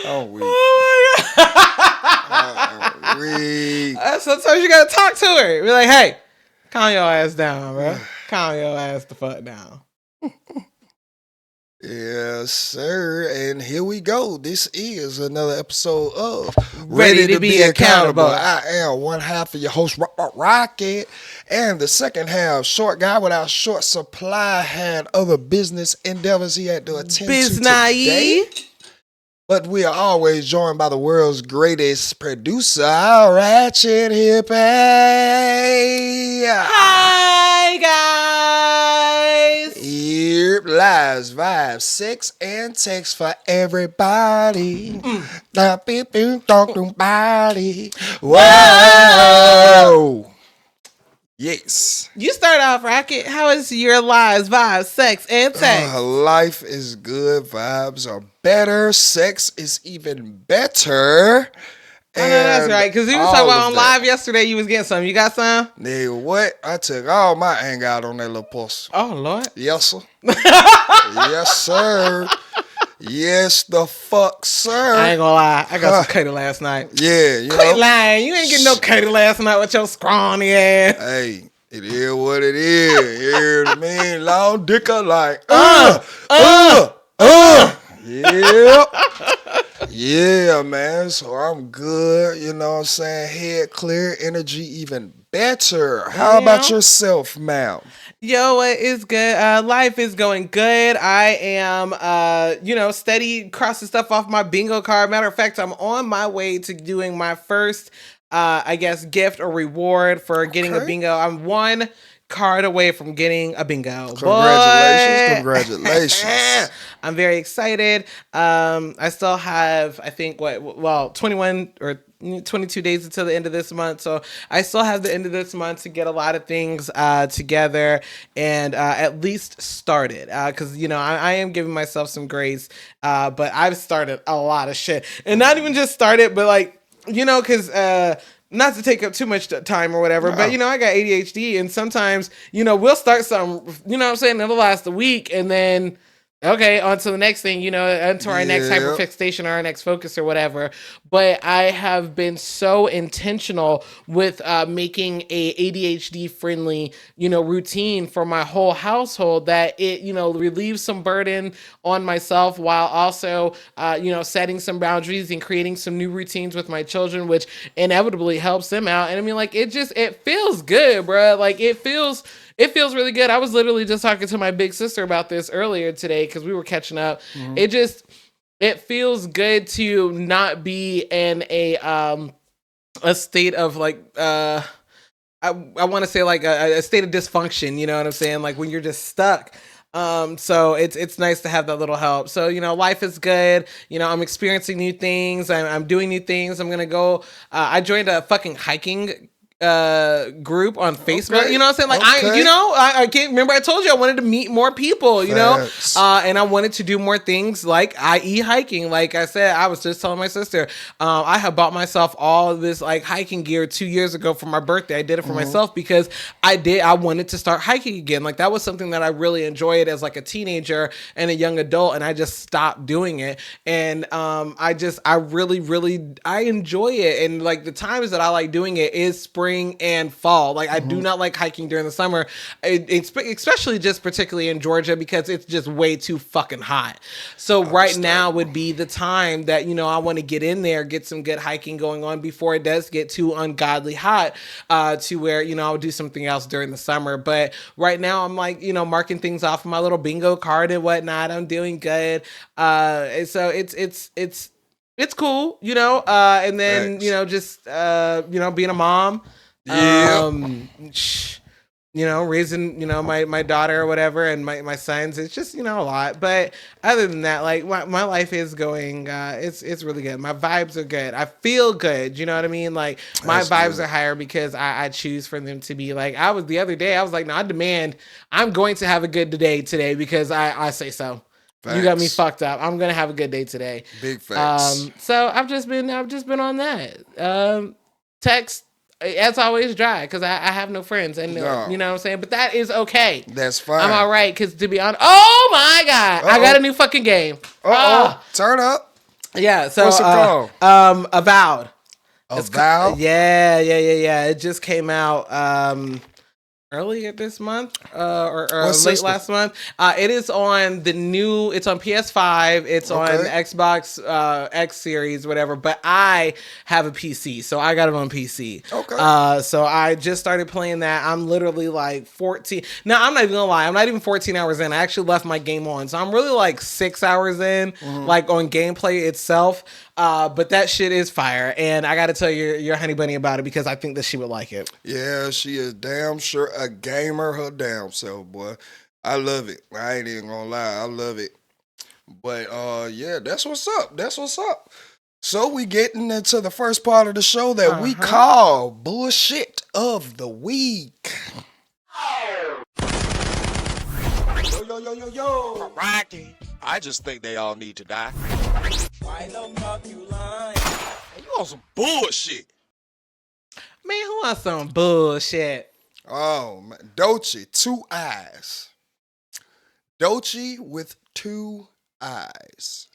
Oh, we. Oh my God. Sometimes you gotta talk to her. Be like, hey, calm your ass down, bro. Calm your ass the fuck down. Yes, sir. And here we go. This is another episode of Ready to Be Accountable. I am one half of your host, Rocket, and the second half, short guy without short supply, had other business endeavors he had to attend to today. But we are always joined by the world's greatest producer, Ratchet Hippie. Hi, guys. Here lies, vibes, sex, and text for everybody. Whoa. Yes. You start off, Rocket. How is your lives, vibes, sex, and text? Life is good. Vibes are better. Sex is even better. I know that's right. Because you was talking about on live yesterday, you was getting some. You got some? Nigga, what? I took all my anger out on that little pussy. Oh, Lord. Yes, sir. Yes, sir. Yes, the fuck, sir. I ain't gonna lie. I got some cutty last night. Yeah, you Quit know. lying. You ain't getting no cutty last night with your scrawny ass. Hey, it is what it is. You hear what I mean? Long dick like, yeah. Yeah, man. So I'm good. You know what I'm saying? Head clear, energy even better. How about yourself, ma'am? Yo, what is good? Life is going good. I am, steady crossing stuff off my bingo card. Matter of fact, I'm on my way to doing my first, gift or reward for getting a bingo. I'm one card away from getting a bingo. Congratulations. I'm very excited. I still have, 21 or 22 days until the end of this month. So I still have the end of this month to get a lot of things together and at least started. Because, I am giving myself some grace. But I've started a lot of shit. And not even just started, but because... not to take up too much time or whatever, but, I got ADHD, and sometimes, we'll start something, it'll last a week, and then, okay, on to the next thing, onto our next hyperfixation or our next focus or whatever. But I have been so intentional with making a ADHD-friendly, routine for my whole household that it, relieves some burden on myself while also, setting some boundaries and creating some new routines with my children, which inevitably helps them out. And I mean, it feels good, bro. It feels really good. I was literally just talking to my big sister about this earlier today because we were catching up. Mm-hmm. It feels good to not be in a state of I want to say a state of dysfunction. You know what I'm saying? Like when you're just stuck. So it's nice to have that little help. So, life is good. I'm experiencing new things. I'm doing new things. I'm going to go, I joined a fucking hiking group on Facebook. Okay. You know what I'm saying? I can't remember. I told you I wanted to meet more people, and I wanted to do more things i.e. hiking. Like I said, I was just telling my sister, I have bought myself all of this hiking gear 2 years ago for my birthday. I did it for myself because I wanted to start hiking again. That was something that I really enjoyed as a teenager and a young adult, and I just stopped doing it. And I really, really, I enjoy it. And the times that I like doing it is spring and fall. I do not like hiking during the summer, especially just particularly in Georgia because it's just way too fucking hot. So right now would be the time that, I want to get in there, get some good hiking going on before it does get too ungodly hot to where, I'll do something else during the summer. But right now I'm marking things off of my little bingo card and whatnot. I'm doing good. So it's cool, and then, being a mom, raising, my daughter or whatever, and my sons, it's just, a lot. But other than that, my life is going, it's really good. My vibes are good. I feel good. You know what I mean? My vibes are higher because I choose for them to be the other day, I was no, I'm going to have a good day today because I say so. Facts. You got me fucked up. I'm gonna have a good day today. Big facts. So I've just been on that. Text as always dry because I have no friends and you know what I'm saying. But that is okay. That's fine. I'm all right because to be honest, oh my god, I got a new fucking game. Turn up. Yeah. So What's it called? Avowed. Avowed? Yeah. It just came out earlier this month or late system? last month. It is on it's on PS5, it's on the Xbox X series, whatever, but I have a PC, so I got it on PC. Okay. So I just started playing that. I'm literally like 14. Now, I'm not even gonna lie, I'm not even 14 hours in. I actually left my game on, so I'm really like 6 hours in, like on gameplay itself. But that shit is fire, and I gotta tell your honey bunny about it because I think that she would like it. Yeah, she is damn sure a gamer her damn self, boy. I love it. I ain't even gonna lie, I love it. But yeah, that's what's up. That's what's up. So we getting into the first part of the show that we call Bullshit of the Week. Yo. Rocky. I just think they all need to die. Why the fuck you lying? You on some bullshit. Man, who wants some bullshit? Oh, man. Doechii, 2 eyes. Doechii with 2 eyes.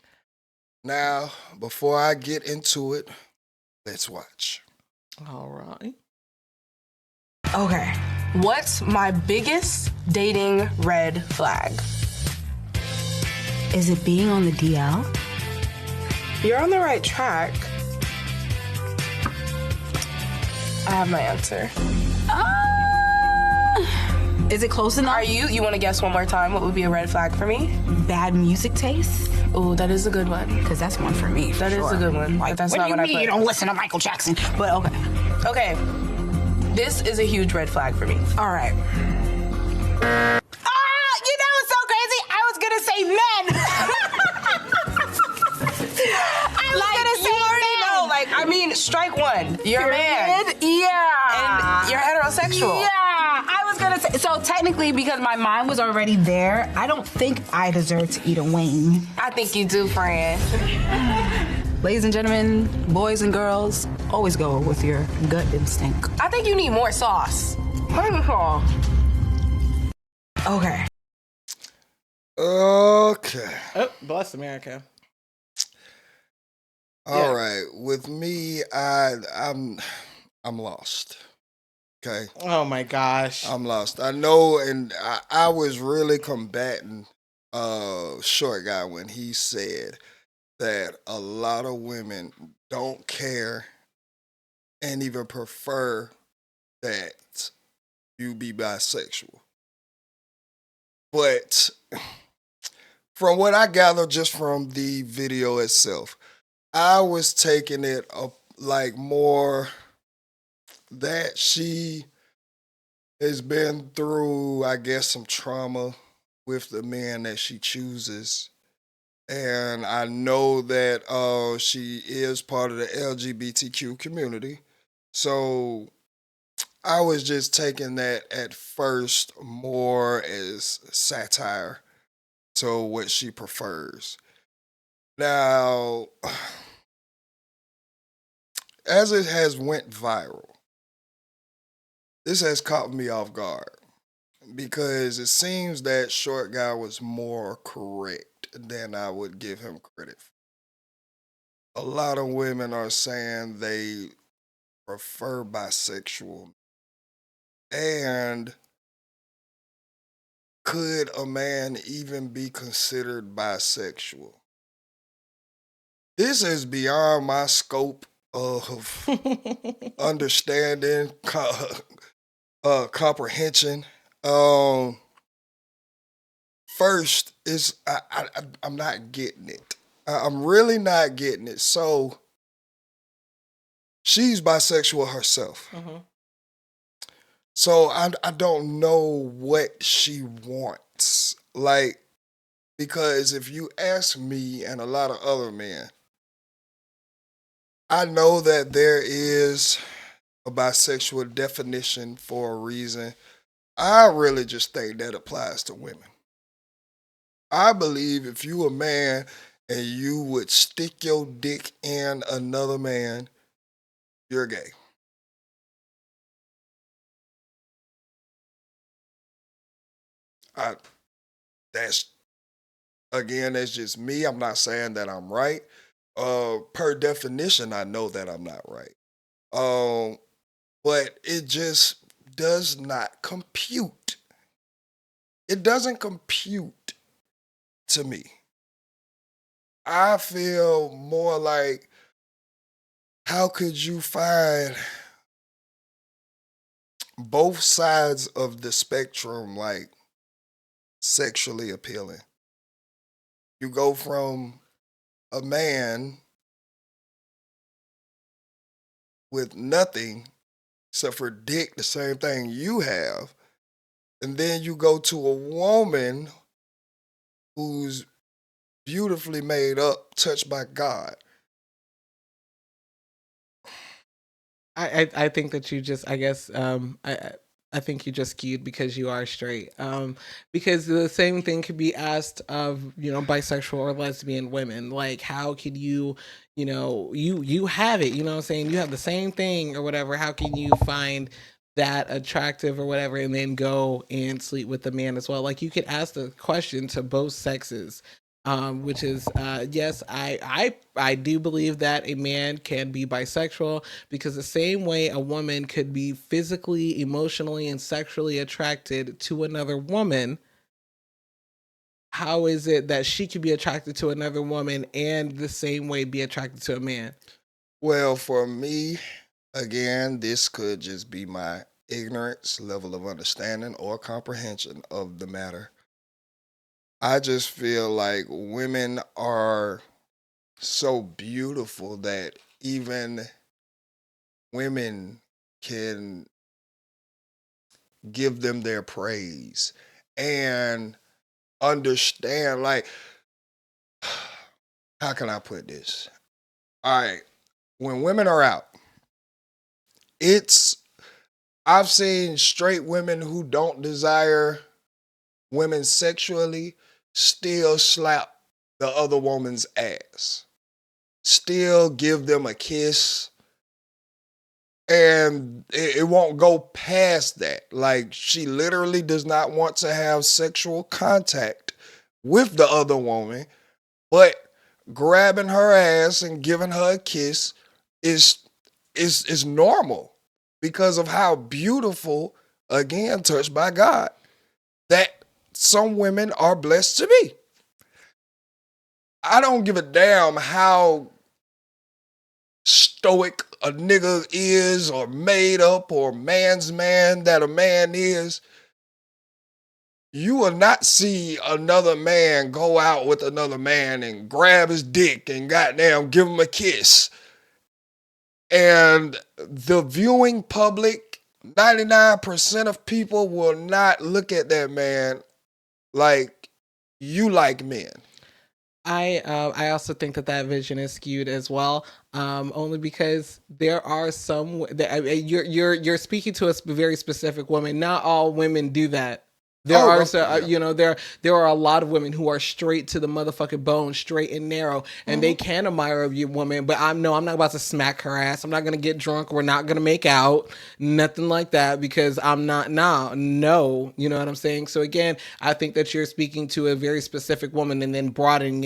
Now, before I get into it, let's watch. All right. Okay. What's my biggest dating red flag? Is it being on the DL? You're on the right track. I have my answer. Is it close enough? You want to guess one more time what would be a red flag for me? Bad music taste? Oh, that is a good one. Because that's one for me. That is a good one. Like, But that's what not do you what mean I put. you don't listen to Michael Jackson? But okay. Okay. This is a huge red flag for me. All right. You know what's so crazy? I was going to say men. I mean, strike one. You're a man. Yeah. And you're heterosexual. Yeah. I was going to say. So technically, because my mind was already there, I don't think I deserve to eat a wing. I think you do, friend. Ladies and gentlemen, boys and girls, always go with your gut instinct. I think you need more sauce. Okay. Okay. Oh, bless America. All right. With me, I'm lost. Okay. Oh my gosh. I'm lost. I know, and I was really combating short guy when he said that a lot of women don't care and even prefer that you be bisexual. But from what I gather just from the video itself, I was taking it up like more that she has been through, I guess, some trauma with the man that she chooses. And I know that she is part of the LGBTQ community. So I was just taking that at first more as satire to what she prefers. Now, as it has went viral, this has caught me off guard because it seems that short guy was more correct than I would give him credit for. A lot of women are saying they prefer bisexual. And could a man even be considered bisexual? This is beyond my scope of understanding, comprehension. First is I'm not getting it. I'm really not getting it. So she's bisexual herself. So I don't know what she wants. Like, because if you ask me and a lot of other men, I know that there is a bisexual definition for a reason. I really just think that applies to women. I believe if you a man and you would stick your dick in another man, you're gay. That's just me. I'm not saying that I'm right per definition, I know that I'm not right. But it just does not compute. It doesn't compute to me. I feel more like, how could you find both sides of the spectrum like sexually appealing? You go from a man with nothing except for dick, the same thing you have, and then you go to a woman who's beautifully made up, touched by God. I think that you just, I guess, I think you just skewed because you are straight. Because the same thing could be asked of, bisexual or lesbian women. Like, how could you, you have it, you know what I'm saying? You have the same thing or whatever. How can you find that attractive or whatever and then go and sleep with the man as well? Like, you could ask the question to both sexes. Which is yes, I do believe that a man can be bisexual, because the same way a woman could be physically, emotionally, and sexually attracted to another woman, how is it that she could be attracted to another woman and the same way be attracted to a man? Well, for me, again, this could just be my ignorance, level of understanding, or comprehension of the matter. I just feel like women are so beautiful that even women can give them their praise and understand, like, how can I put this? All right, when women are out, I've seen straight women who don't desire women sexually still slap the other woman's ass, still give them a kiss, and it won't go past that. Like, she literally does not want to have sexual contact with the other woman, but grabbing her ass and giving her a kiss is normal because of how beautiful, again, touched by God, that some women are blessed to be. I don't give a damn how stoic a nigga is or made up or man's man that a man is. You will not see another man go out with another man and grab his dick and goddamn give him a kiss. And the viewing public, 99% of people will not look at that man like you like men. I also think that vision is skewed as well, only because there are some you're speaking to a very specific woman. Not all women do that. There are, there are a lot of women who are straight to the motherfucking bone, straight and narrow, and they can admire a woman. But I'm not about to smack her ass. I'm not gonna get drunk. We're not gonna make out, nothing like that, because I'm not no. You know what I'm saying? So again, I think that you're speaking to a very specific woman and then broadening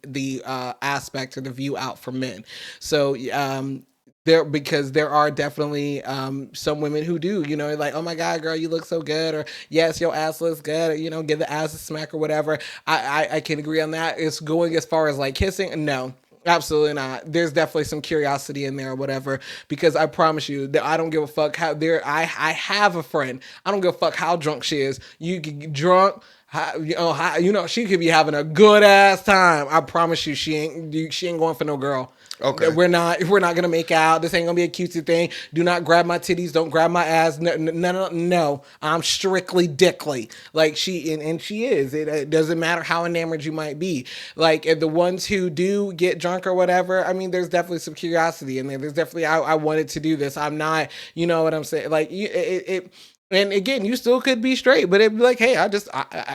the aspect or the view out for men. So because there are definitely some women who do, like, oh my God, girl, you look so good, or yes, your ass looks good, or, give the ass a smack or whatever. I can agree on that. It's going as far as like kissing. No, absolutely not. There's definitely some curiosity in there or whatever, because I promise you that I don't give a fuck how I have a friend. I don't give a fuck how drunk she is. You get drunk. She could be having a good ass time. I promise you, she ain't going for no girl. Okay. We're not gonna make out. This ain't gonna be a cutesy thing. Do not grab my titties. Don't grab my ass. No. I'm strictly dickly. Like she is. It doesn't matter how enamored you might be. Like the ones who do get drunk or whatever. I mean, there's definitely some curiosity in there. There's definitely I wanted to do this. I'm not. You know what I'm saying? Like And again, you still could be straight, but it'd be like, hey, I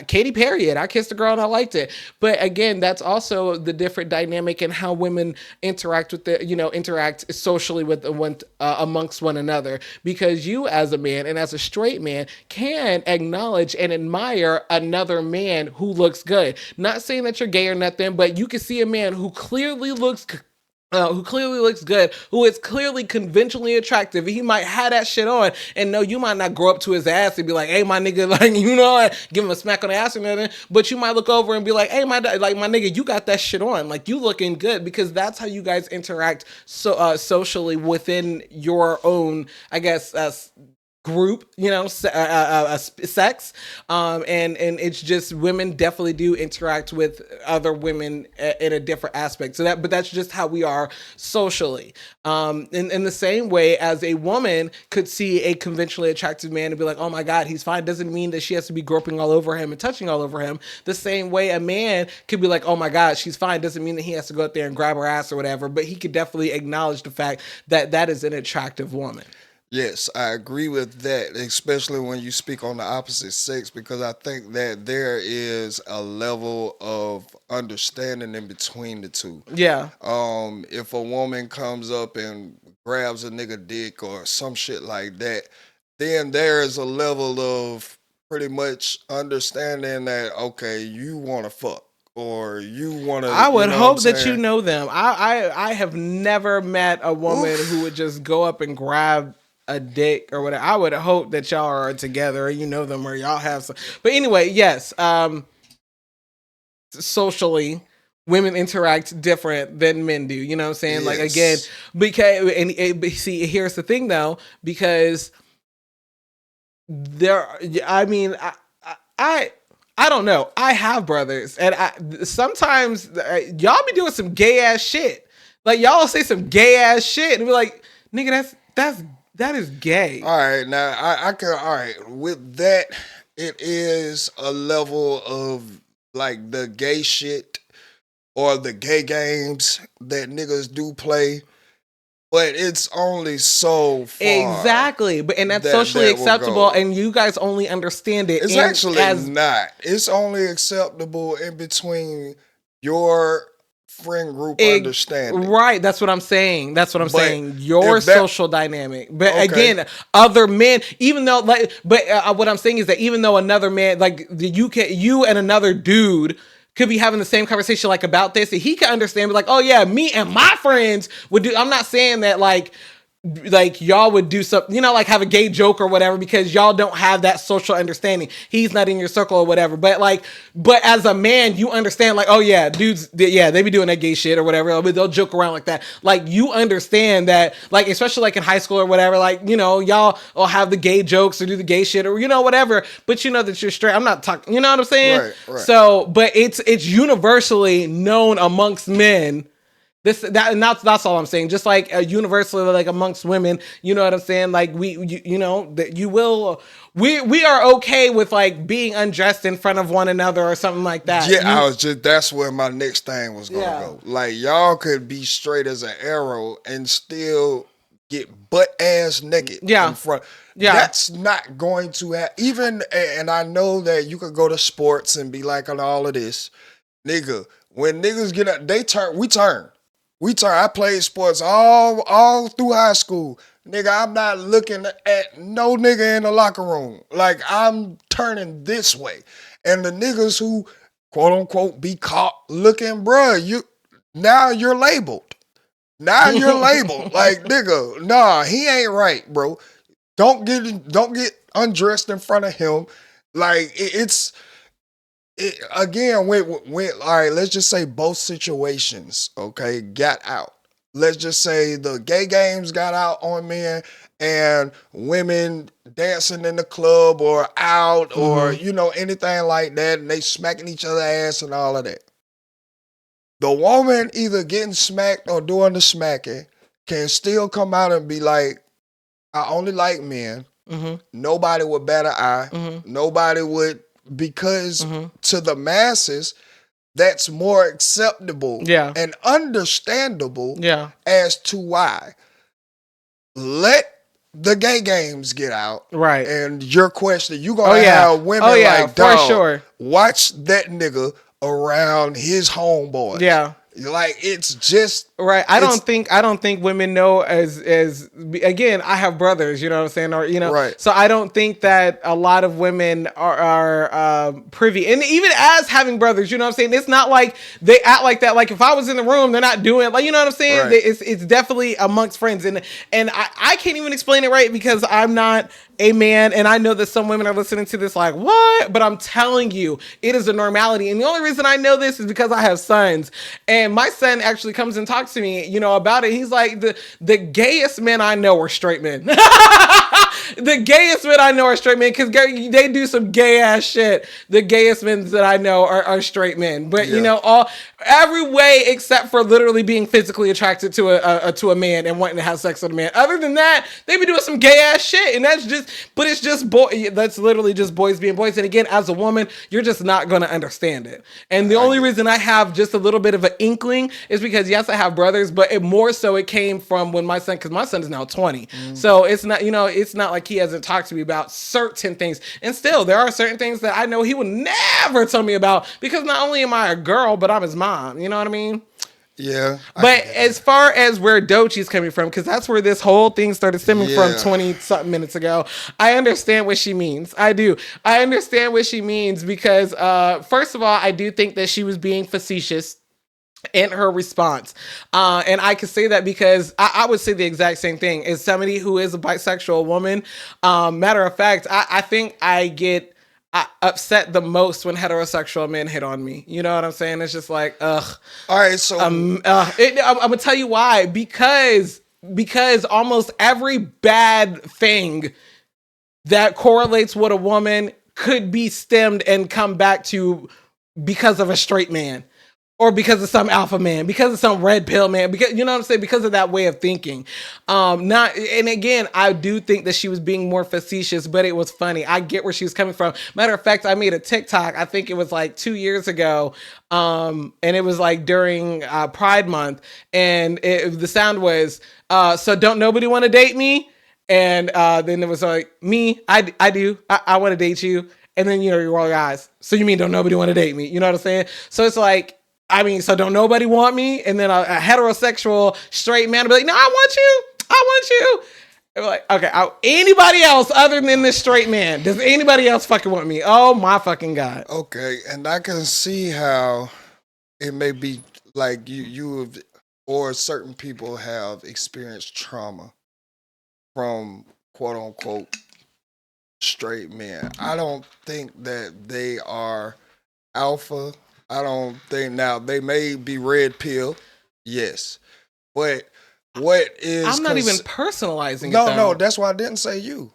Katy Perry it. I kissed a girl and I liked it. But again, that's also the different dynamic in how women interact with interact socially with amongst one another. Because you, as a man and as a straight man, can acknowledge and admire another man who looks good. Not saying that you're gay or nothing, but you can see a man who clearly looks good, who is clearly conventionally attractive. He might have that shit on, and no, you might not grow up to his ass and be like, hey, my nigga, like, give him a smack on the ass or nothing, but you might look over and be like, hey, my nigga, you got that shit on, like, you looking good, because that's how you guys interact socially within your own, I guess, group, sex, and it's just women definitely do interact with other women in a different aspect. But that's just how we are socially. In the same way as a woman could see a conventionally attractive man and be like, oh my God, he's fine, doesn't mean that she has to be groping all over him and touching all over him. The same way a man could be like, oh my God, she's fine, doesn't mean that he has to go out there and grab her ass or whatever, but he could definitely acknowledge the fact that that is an attractive woman. Yes, I agree with that, especially when you speak on the opposite sex, because I think that there is a level of understanding in between the two. Yeah. If a woman comes up and grabs a nigga dick or some shit like that, then there is a level of pretty much understanding that, okay, you want to fuck. Or you want to. I would hope that you know them. I have never met a woman who would just go up and grab a dick or whatever. I would hope that y'all are together, you know them, or y'all have some. But anyway, yes. Socially, women interact different than men do. You know what I'm saying? Yes. Like, again, because see, here's the thing though, because I don't know. I have brothers, and sometimes y'all be doing some gay ass shit. Like, y'all say some gay ass shit and be like, nigga, that is gay. All right, now I can. All right, with that, it is a level of like the gay shit or the gay games that niggas do play, but it's only so far. Exactly, and that's socially acceptable, and you guys only understand it. It's actually not. It's only acceptable in between your friend group understanding. Right, that's what I'm saying. Your social dynamic. But okay. Again, other men, even though what I'm saying is that even though another man, like you and another dude could be having the same conversation like about this, and he can understand, but like, oh yeah, me and my friends would do. I'm not saying that like y'all would do something, like have a gay joke or whatever, because y'all don't have that social understanding. He's not in your circle or whatever. But as a man, you understand, like, oh yeah, dudes, they be doing that gay shit or whatever. They'll joke around like that. Like, you understand that, like, especially like in high school or whatever, like, y'all will have the gay jokes or do the gay shit or, whatever. But you know that you're straight. I'm not talking, you know what I'm saying? Right. So, but it's universally known amongst men. That's all I'm saying. Just like universally, like amongst women, you know what I'm saying? Like that we are okay with like being undressed in front of one another or something like that. Yeah, that's where my next thing was gonna go. Like, y'all could be straight as an arrow and still get butt ass naked in front. Yeah, that's not going to happen. Even, and I know that you could go to sports and be like on all of this, nigga. When niggas get up, we turn. I played sports all through high school. Nigga, I'm not looking at no nigga in the locker room. Like, I'm turning this way. And the niggas who, quote unquote, be caught looking, bruh, now you're labeled. Like, nigga, nah, he ain't right, bro. Don't get undressed in front of him. Like, again, when all right, let's just say both situations, okay, got out. Let's just say the gay games got out on men and women dancing in the club or out or, anything like that, and they smacking each other's ass and all of that. The woman either getting smacked or doing the smacking can still come out and be like, I only like men. Mm-hmm. Nobody would bat an eye. Mm-hmm. Nobody would, because to the masses, that's more acceptable and understandable as to why. Let the gay games get out. Right. And your question, you going to have women like, dog, for sure. watch that nigga around his homeboys. Yeah. Like, it's just right. I don't think women know as again, I have brothers, you know what I'm saying? Or, you know, right. So I don't think that a lot of women are privy. And even as having brothers, you know what I'm saying? It's not like they act like that. Like if I was in the room, they're not doing it. Like, you know what I'm saying? Right. It's definitely amongst friends. And I can't even explain it right because I'm not a man, and I know that some women are listening to this like, what? But I'm telling you, it is a normality. And the only reason I know this is because I have sons. And my son actually comes and talks to me, you know, about it. He's like, the gayest men I know are straight men. The gayest men I know are straight men because they do some gay ass shit. The gayest men that I know are straight men. But, you know, every way except for literally being physically attracted to a man and wanting to have sex with a man. Other than that, they be doing some gay ass shit. And that's just, but it's just that's literally just boys being boys. And again, as a woman, you're just not going to understand it. And the only reason I have just a little bit of an inkling is because, yes, I have brothers, but it came from when because my son is now 20. So it's not, you know, it's not like he hasn't talked to me about certain things. And still, there are certain things that I know he would never tell me about because not only am I a girl, but I'm his mom. You know what I mean? Yeah. But as far as where Doechii's coming from, because that's where this whole thing started stemming from 20-something minutes ago, I understand what she means. I do. I understand what she means because, first of all, I do think that she was being facetious in her response. And I can say that because I would say the exact same thing. As somebody who is a bisexual woman, matter of fact, I think I get upset the most when heterosexual men hit on me. You know what I'm saying? It's just like, ugh. All right, so I'm gonna tell you why. Because almost every bad thing that correlates with a woman could be stemmed and come back to because of a straight man. Or because of some alpha man, because of some red pill man, because you know what I'm saying, because of that way of thinking. And again, I do think that she was being more facetious, but it was funny. I get where she was coming from. Matter of fact, I made a TikTok, I think it was like 2 years ago, and it was like during Pride Month, and the sound was, so don't nobody want to date me? And then it was like, me, I do, I want to date you. And then, you know, you roll your eyes. So you mean don't nobody want to date me? You know what I'm saying? So it's like, I mean, so don't nobody want me? And then a heterosexual straight man will be like, no, I want you. And we're like, okay, anybody else other than this straight man? Does anybody else fucking want me? Oh my fucking God. Okay, and I can see how it may be like you have, or certain people have experienced trauma from quote unquote straight men. I don't think that they are alpha. I don't think, now they may be red pill, yes, but what is? I'm not even personalizing it. No, that's why I didn't say you.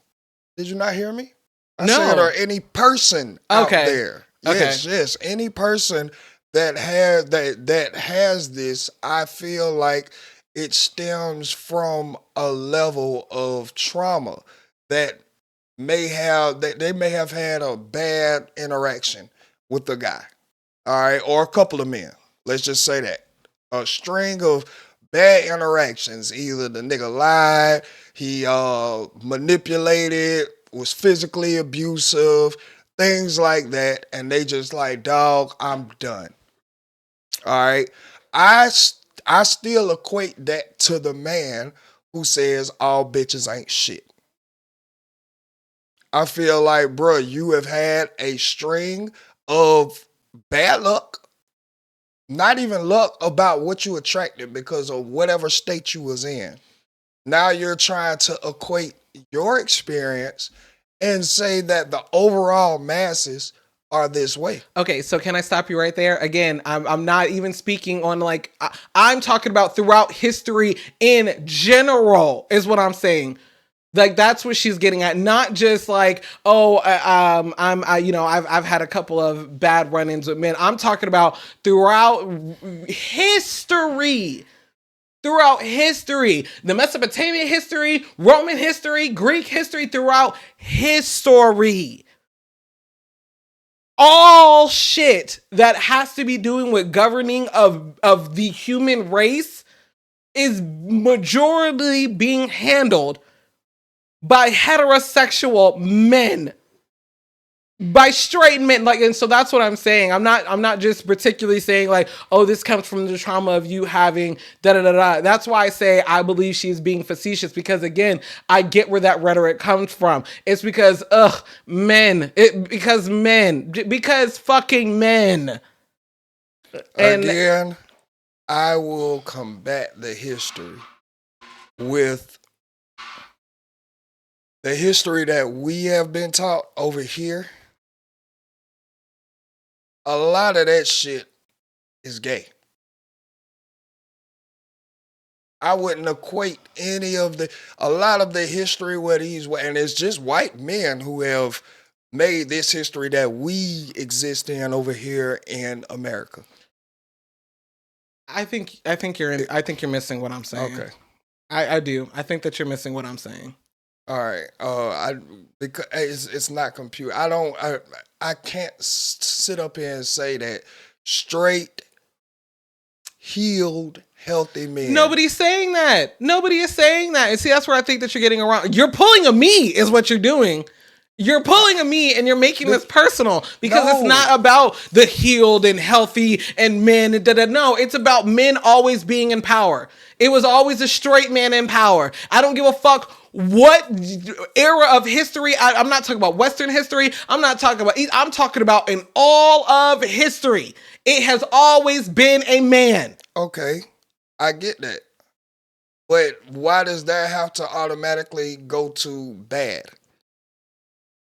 Did you not hear me? I No. said, or any person out there. Yes, Okay. yes, any person that has this. I feel like it stems from a level of trauma that they may have had a bad interaction with the guy. All right, or a couple of men. Let's just say that. A string of bad interactions. Either the nigga lied, he manipulated, was physically abusive, things like that. And they just like, dog, I'm done. All right. I still equate that to the man who says all bitches ain't shit. I feel like, bro, you have had a string of bad luck, not even luck about what you attracted because of whatever state you was in. Now you're trying to equate your experience and say that the overall masses are this way. Okay, so can I stop you right there? Again, I'm not even speaking on like, I'm talking about throughout history in general is what I'm saying. Like that's what she's getting at, not just like, I've had a couple of bad run-ins with men. I'm talking about throughout history, the Mesopotamian history, Roman history, Greek history, throughout history. All shit that has to be doing with governing of the human race is majority being handled by heterosexual men. By straight men, like, and so that's what I'm saying. I'm not just particularly saying like, oh, this comes from the trauma of you having da da da da. That's why I say I believe she's being facetious, because again, I get where that rhetoric comes from. It's because men, because fucking men. And again, I will combat the history with the history that we have been taught over here. A lot of that shit is gay. I wouldn't equate a lot of the history where and it's just white men who have made this history that we exist in over here in America. I think you're missing what I'm saying. Okay. I do. I think that you're missing what I'm saying. All right. Because it's not compute. I can't sit up here and say that straight, healed, healthy men. Nobody's saying that. Nobody is saying that. And see, that's where I think that you're getting around. You're pulling a me is what you're doing. You're pulling a me and you're making this personal, because it's not about the healed and healthy and men. No, it's about men always being in power. It was always a straight man in power. I don't give a fuck what era of history. I'm not talking about Western history. I'm talking about in all of history. It has always been a man. Okay, I get that. But why does that have to automatically go to bad?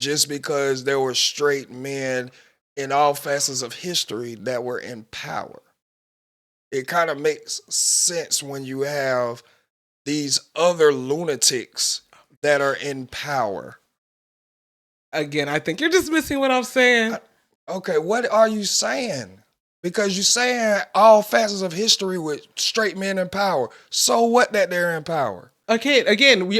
Just because there were straight men in all facets of history that were in power. It kind of makes sense when you have these other lunatics that are in power. Again, I think you're just missing what I'm saying. Okay, what are you saying? Because you're saying all facets of history with straight men in power. So what that they're in power? Okay, again,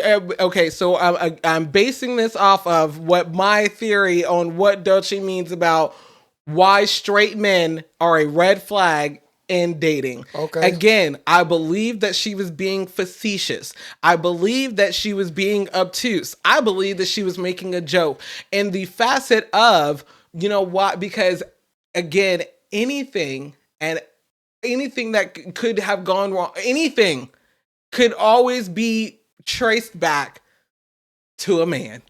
so I'm basing this off of what my theory on what Doechii means about why straight men are a red flag in dating. Okay. Again, I believe that she was being facetious. I believe that she was being obtuse. I believe that she was making a joke. And the facet of, you know what, because again, anything that could have gone wrong, anything could always be traced back to a man.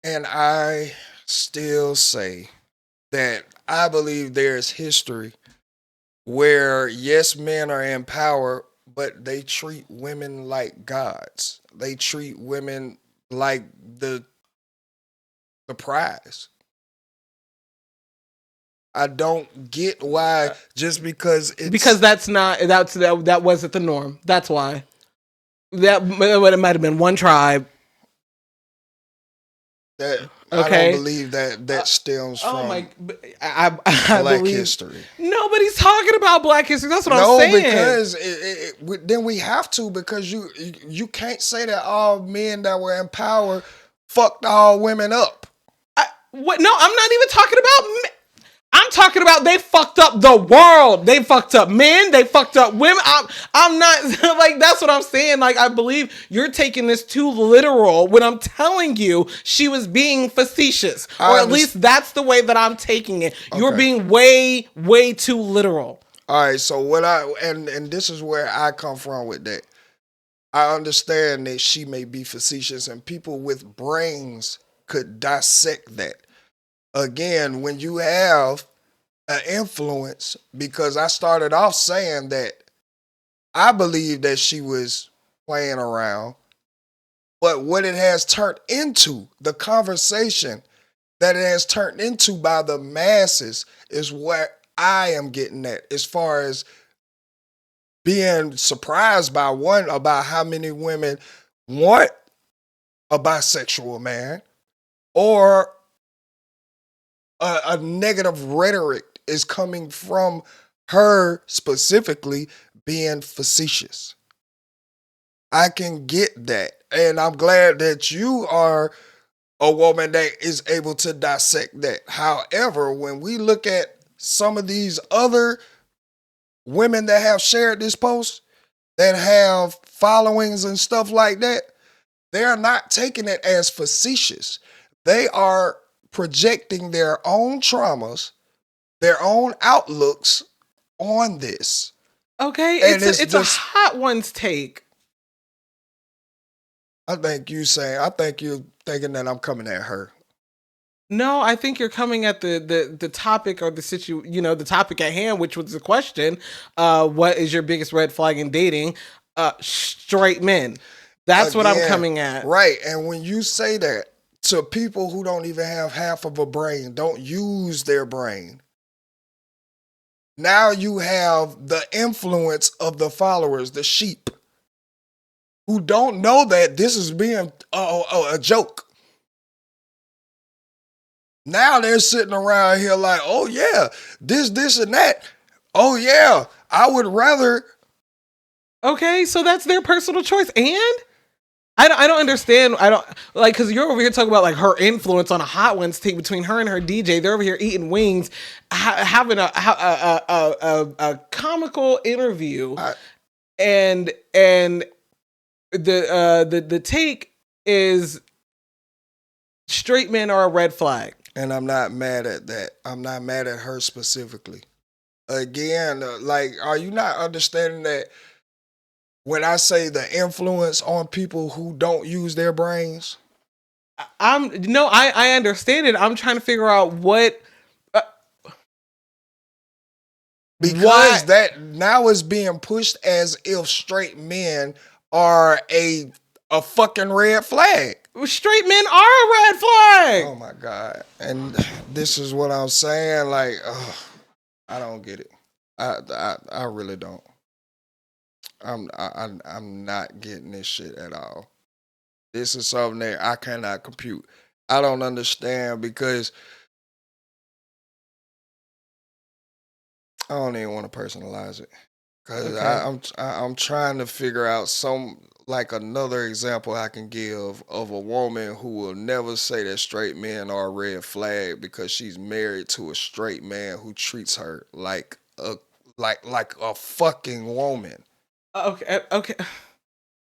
And I still say that I believe there's history where, yes, men are in power, but they treat women like gods. They treat women like the prize. I don't get why, just because it's... Because that wasn't the norm. That's why. It might have been one tribe. Okay. I don't believe that stems from I Black believe history. Nobody's talking about Black history. That's what I'm saying. No, because then we have to, because you can't say that all men that were in power fucked all women up. What? No, I'm not even talking about men. I'm talking about they fucked up the world. They fucked up men. They fucked up women. I'm not like, that's what I'm saying. Like, I believe you're taking this too literal when I'm telling you she was being facetious, or at least that's the way that I'm taking it. Okay. You're being way, way too literal. All right. So and this is where I come from with that. I understand that she may be facetious, and people with brains could dissect that. Again, when you have an influence, because I started off saying that I believe that she was playing around, but what it has turned into, the conversation that it has turned into by the masses, is what I am getting at, as far as being surprised by about how many women want a bisexual man, or a negative rhetoric is coming from her specifically being facetious. I can get that. And I'm glad that you are a woman that is able to dissect that. However, when we look at some of these other women that have shared this post, that have followings and stuff like that, they're not taking it as facetious. They are projecting their own traumas, their own outlooks on this. Okay, And it's a hot one's take. I think you're thinking that I'm coming at her. No, I think you're coming at the topic or the topic at hand, which was the question. What is your biggest red flag in dating? Straight men. That's what I'm coming at. Right. And when you say that to people who don't even have half of a brain, don't use their brain, now you have the influence of the followers, the sheep, who don't know that this is being a joke. Now they're sitting around here like, oh yeah, this and that. Oh yeah, I would rather. Okay, so that's their personal choice. And I don't understand. I don't like, because you're over here talking about like her influence on a hot ones take between her and her DJ. They're over here eating wings, having a comical interview, and the take is straight men are a red flag. And I'm not mad at that. I'm not mad at her specifically. Again, like, are you not understanding that when I say the influence on people who don't use their brains? I understand it. I'm trying to figure out what. Because that now is being pushed as if straight men are a fucking red flag. Straight men are a red flag. Oh my God. And this is what I'm saying. Like, I don't get it. I really don't. I'm not getting this shit at all. This is something that I cannot compute. I don't understand because I don't even want to personalize it. Because I'm trying to figure out another example I can give of a woman who will never say that straight men are a red flag because she's married to a straight man who treats her like a fucking woman. Okay.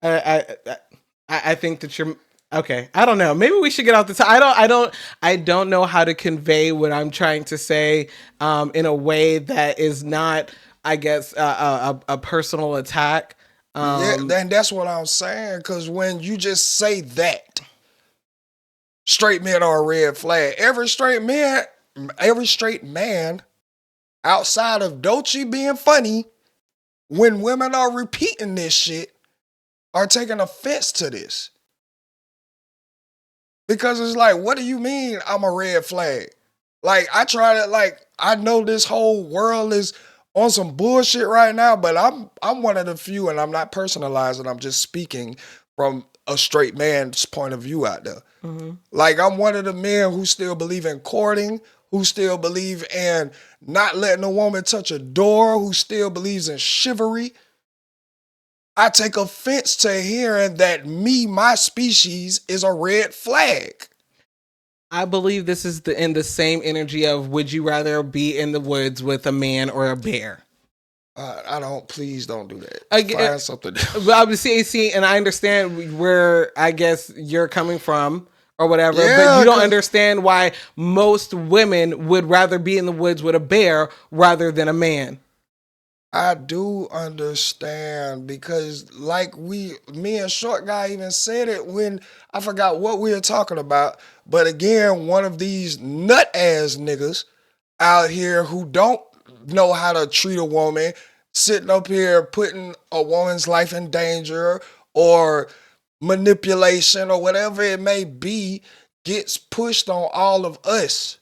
I think that you're okay. I don't know. Maybe we should get off the top. I don't know how to convey what I'm trying to say in a way that is not, I guess, a personal attack. Yeah, and that's what I'm saying. Because when you just say that, straight men are a red flag. Every straight man outside of Doechii being funny, when women are repeating this shit, are taking offense to this. Because it's like, what do you mean I'm a red flag? Like, I know this whole world is on some bullshit right now, but I'm one of the few, and I'm not personalizing, I'm just speaking from a straight man's point of view out there. Mm-hmm. Like, I'm one of the men who still believe in courting, who still believe in not letting a woman touch a door, who still believes in chivalry. I take offense to hearing that my species is a red flag. I believe this is in the same energy of, would you rather be in the woods with a man or a bear? Please don't do that. Find something else. But I see, and I understand where I guess you're coming from or whatever, yeah, but you don't understand why most women would rather be in the woods with a bear rather than a man. I do understand because me and Short Guy even said it when I forgot what we were talking about. But again, one of these nut ass niggas out here who don't know how to treat a woman, sitting up here putting a woman's life in danger or manipulation or whatever it may be, gets pushed on all of us.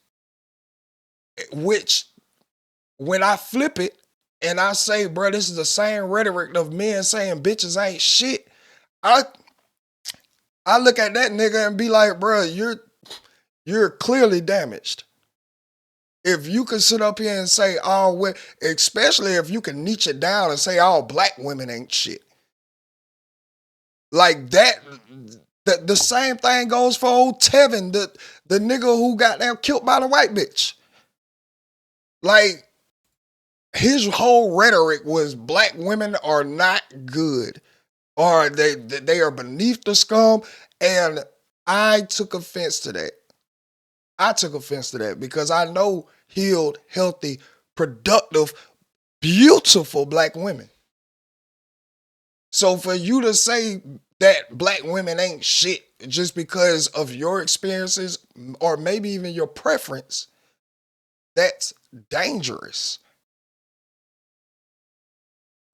Which, when I flip it, and I say, bro, this is the same rhetoric of men saying bitches ain't shit. I look at that nigga and be like, bro, you're clearly damaged. If you can sit up here and say especially if you can niche it down and say all black women ain't shit. Like that, the same thing goes for old Tevin, the nigga who got killed by the white bitch. Like, his whole rhetoric was black women are not good, or they are beneath the scum, and I took offense to that. I took offense to that because I know healed, healthy, productive, beautiful black women. So for you to say that black women ain't shit just because of your experiences or maybe even your preference, that's dangerous.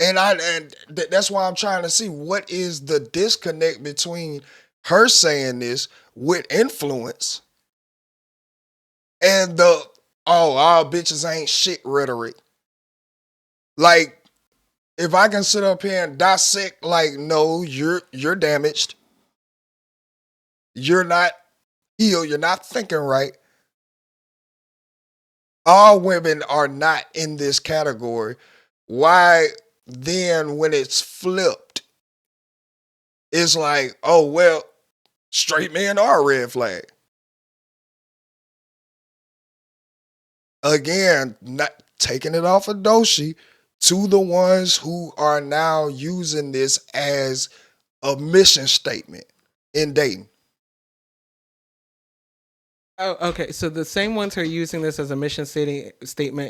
And that's why I'm trying to see what is the disconnect between her saying this with influence and the all bitches ain't shit rhetoric. Like, if I can sit up here and dissect, like, no, you're damaged. You're not healed. You're not thinking right. All women are not in this category. Why then, when it's flipped, it's like, oh, well, straight men are a red flag. Again, not taking it off of Doechii to the ones who are now using this as a mission statement in dating. Oh, okay. So the same ones who are using this as a mission statement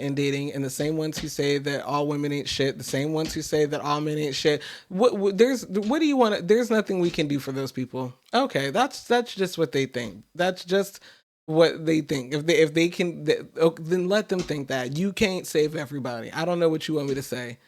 in dating, and the same ones who say that all women ain't shit, the same ones who say that all men ain't shit. What do you want to? There's nothing we can do for those people. Okay, that's just what they think. That's just what they think. If they can, then let them think that. You can't save everybody. I don't know what you want me to say.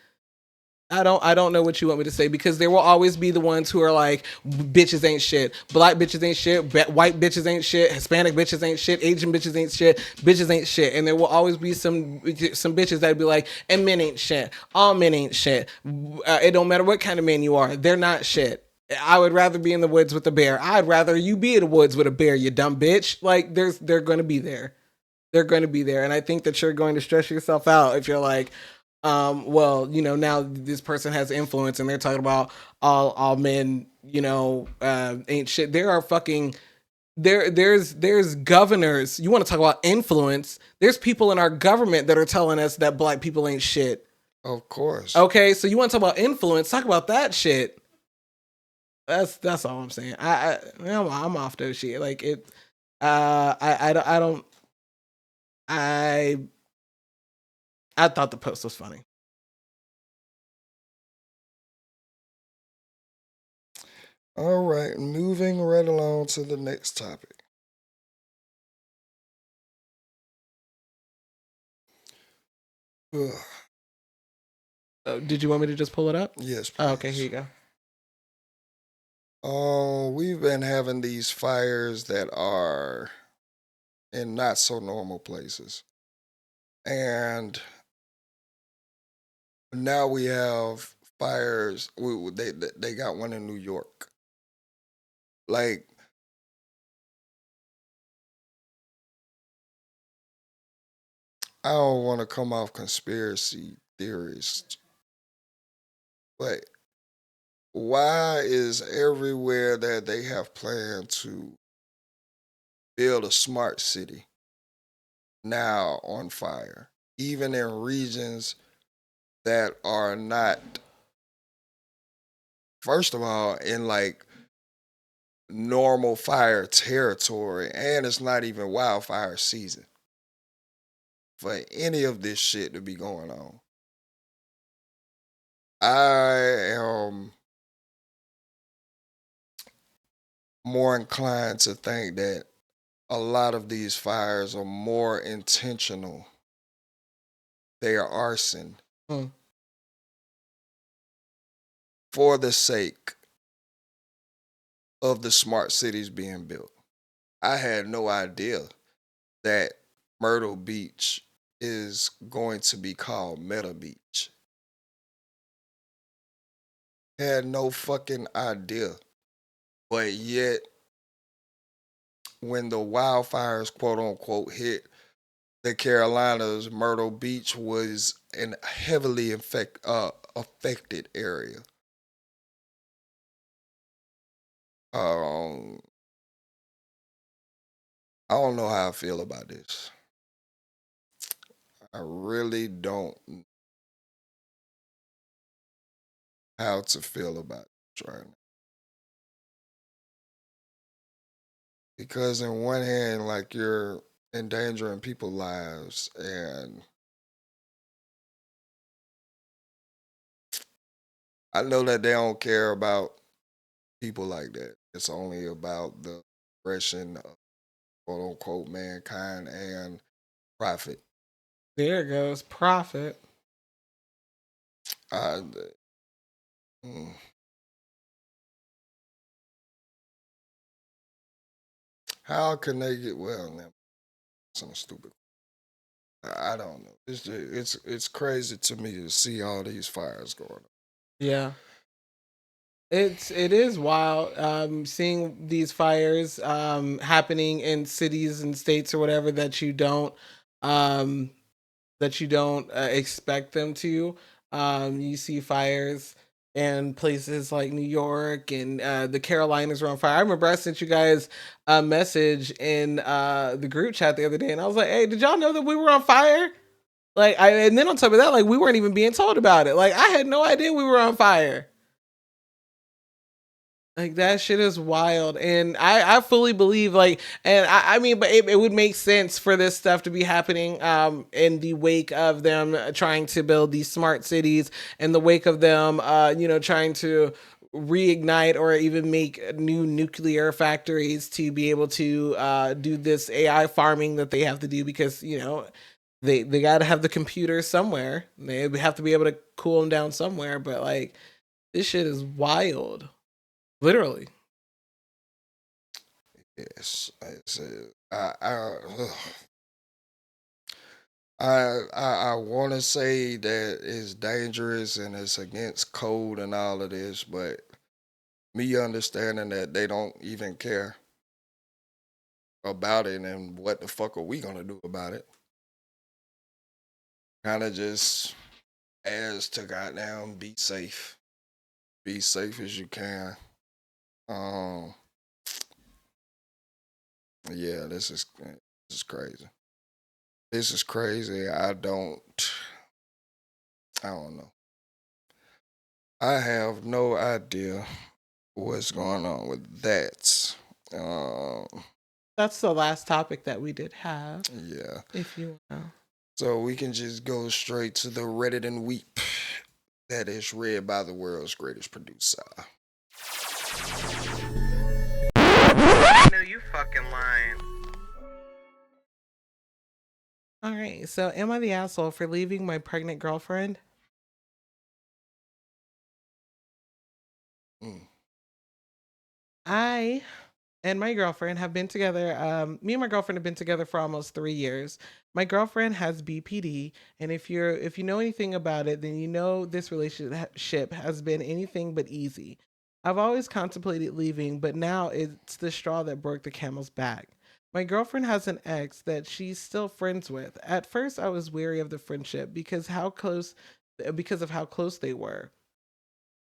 I don't know what you want me to say, because there will always be the ones who are like, bitches ain't shit, black bitches ain't shit, white bitches ain't shit, Hispanic bitches ain't shit, Asian bitches ain't shit, bitches ain't shit, and there will always be some bitches that be like, and men ain't shit, all men ain't shit. It don't matter what kind of man you are, they're not shit. I would rather be in the woods with a bear. I'd rather you be in the woods with a bear, you dumb bitch. Like, they're going to be there. They're going to be there, and I think that you're going to stress yourself out if you're like, well, now this person has influence and they're talking about all men, ain't shit. There are fucking there's governors. You want to talk about influence? There's people in our government that are telling us that black people ain't shit. Of course. Okay, so you want to talk about influence? Talk about that shit. That's all I'm saying. I'm off those shit. Like it. I don't. I thought the post was funny. All right, moving right along to the next topic. Ugh. Did you want me to just pull it up? Yes, please. Oh, okay, here you go. Oh, we've been having these fires that are in not so normal places. And now we have fires. They got one in New York. Like, I don't want to come off conspiracy theorist, but why is everywhere that they have planned to build a smart city now on fire, even in regions that are not, first of all, in like normal fire territory, and it's not even wildfire season for any of this shit to be going on? I am more inclined to think that a lot of these fires are more intentional. They are arson for the sake of the smart cities being built. I had no idea that Myrtle Beach is going to be called Meta Beach. Had no fucking idea. But yet, when the wildfires, quote unquote, hit the Carolinas, Myrtle Beach was an heavily affected area. I don't know how I feel about this. I really don't how to feel about it right now. Because in one hand, like you're endangering people's lives, and I know that they don't care about people like that. It's only about the oppression of quote unquote mankind and profit. There it goes. Profit. I, mm, how can they get well now? Some stupid. I don't know. It's crazy to me to see all these fires going on. Yeah. It is wild seeing these fires happening in cities and states or whatever um, that you don't expect them to. You see fires in places like New York and the Carolinas are on fire. I remember I sent you guys a message in the group chat the other day, and I was like, "Hey, did y'all know that we were on fire?" And then on top of that, like we weren't even being told about it. Like I had no idea we were on fire. Like that shit is wild, and I fully believe I mean, but it would make sense for this stuff to be happening in the wake of them trying to build these smart cities, in the wake of them trying to reignite or even make new nuclear factories to be able to do this AI farming that they have to do because they got to have the computers somewhere. They have to be able to cool them down somewhere, but like this shit is wild. Literally. Yes, I want to say that it's dangerous and it's against code and all of this, but me understanding that they don't even care about it and what the fuck are we gonna do about it? Kind of just as to goddamn be safe as you can. Um, yeah, this is crazy. This is crazy. I don't know. I have no idea what's going on with that. Um, That's the last topic that we did have. yeah. If you know. So we can just go straight to the Reddit and weep that is read by the world's greatest producer. I know you fucking lying. All right. So, am I the asshole for leaving my pregnant girlfriend? Mm. I and my girlfriend have been together. Me and my girlfriend have been together for almost 3 years. My girlfriend has BPD, and if you know anything about it, then you know this relationship has been anything but easy. I've always contemplated leaving, but now it's the straw that broke the camel's back. My girlfriend has an ex that she's still friends with. At first, I was wary of the friendship because of how close they were.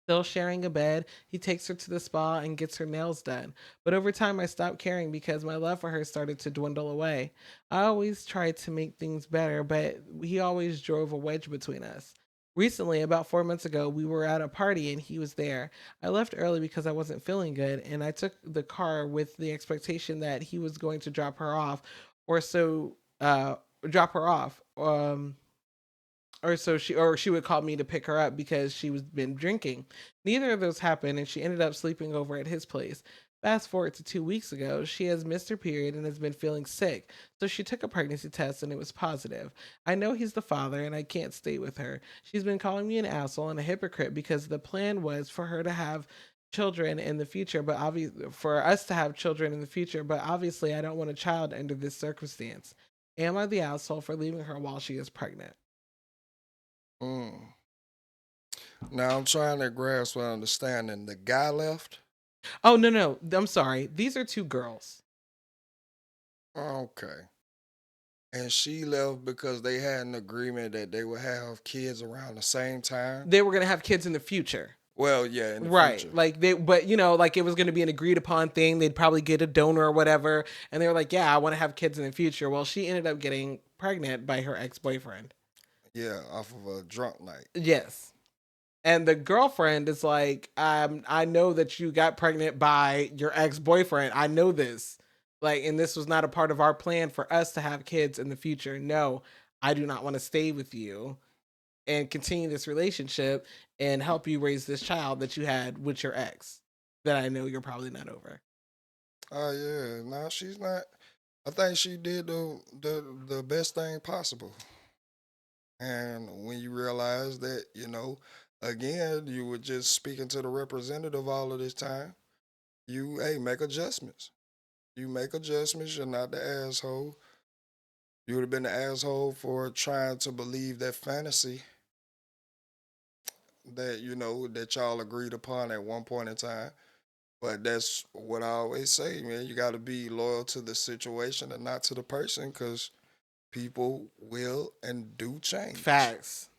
Still sharing a bed, he takes her to the spa and gets her nails done. But over time, I stopped caring because my love for her started to dwindle away. I always tried to make things better, but he always drove a wedge between us. Recently, about 4 months ago, we were at a party and he was there. I left early because I wasn't feeling good, and I took the car with the expectation that he was going to drop her off, or so, drop her off. Or she would call me to pick her up because she was been drinking. Neither of those happened, and she ended up sleeping over at his place. Fast forward to 2 weeks ago, she has missed her period and has been feeling sick, so she took a pregnancy test and it was positive. I know he's the father and I can't stay with her. She's been calling me an asshole and a hypocrite because the plan was for her to have children in the future, but for us to have children in the future, but obviously I don't want a child under this circumstance. Am I the asshole for leaving her while she is pregnant? Mm. Now I'm trying to grasp what understanding. The guy left. Oh, no. I'm sorry. These are two girls. Okay. And she left because they had an agreement that they would have kids around the same time. They were going to have kids in the future. Well, yeah, in the Right. future. But like it was going to be an agreed upon thing. They'd probably get a donor or whatever. And they were like, yeah, I want to have kids in the future. Well, she ended up getting pregnant by her ex-boyfriend. Yeah, off of a drunk night. Yes. And the girlfriend is like, I know that you got pregnant by your ex-boyfriend. I know this. Like, and this was not a part of our plan for us to have kids in the future. No, I do not want to stay with you and continue this relationship and help you raise this child that you had with your ex that I know you're probably not over. Oh yeah, no, she's not. I think she did the best thing possible. And when you realize that, again, you were just speaking to the representative all of this time, make adjustments. You make adjustments. You're not the asshole. You would have been the asshole for trying to believe that fantasy that, that y'all agreed upon at one point in time. But that's what I always say, man. You got to be loyal to the situation and not to the person, because people will and do change. Facts.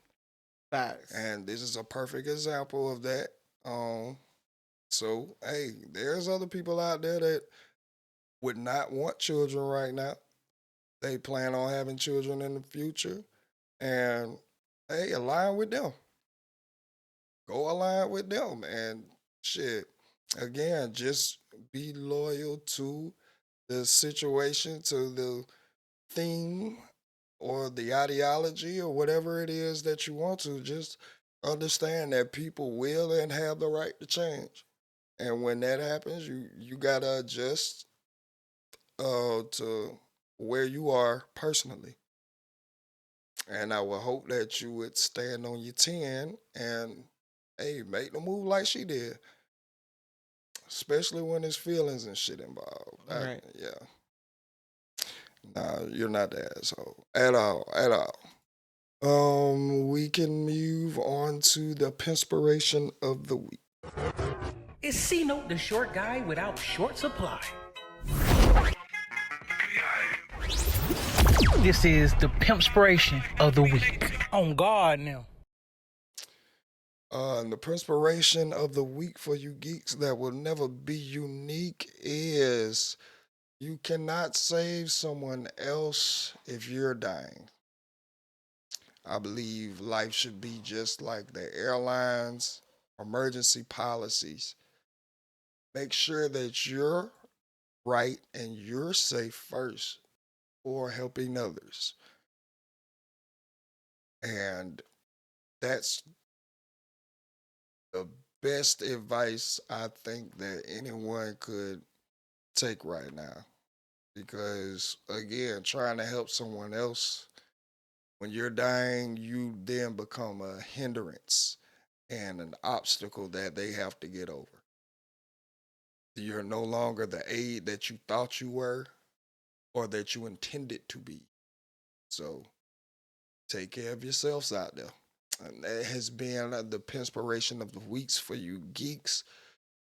And this is a perfect example of that. So, hey, there's other people out there that would not want children right now. They plan on having children in the future. And, hey, align with them. Go align with them. And shit, again, just be loyal to the situation, to the theme or the ideology or whatever it is that you want to. Just understand that people will and have the right to change. And when that happens, you gotta adjust to where you are personally. And I would hope that you would stand on your 10 and, hey, make the move like she did. Especially when there's feelings and shit involved. Right. Yeah. Nah, you're not the asshole. At all. We can move on to the Pinspiration of the week. Is C-Note the short guy without short supply? This is the Pimpspiration of the week. On guard now. And the Pinspiration of the week for you geeks that will never be unique is you cannot save someone else if you're dying. I believe life should be just like the airlines, emergency policies. Make sure that you're right and you're safe first before helping others. And that's the best advice I think that anyone could take right now. Because, again, trying to help someone else, when you're dying, you then become a hindrance and an obstacle that they have to get over. You're no longer the aid that you thought you were or that you intended to be. So take care of yourselves out there. And that has been the Pinspiration of the weeks for you geeks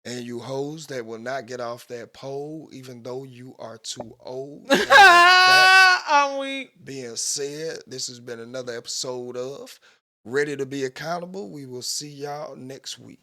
and you hoes that will not get off that pole, even though you are too old. I'm weak. Being said, this has been another episode of Ready to Be Accountable. We will see y'all next week.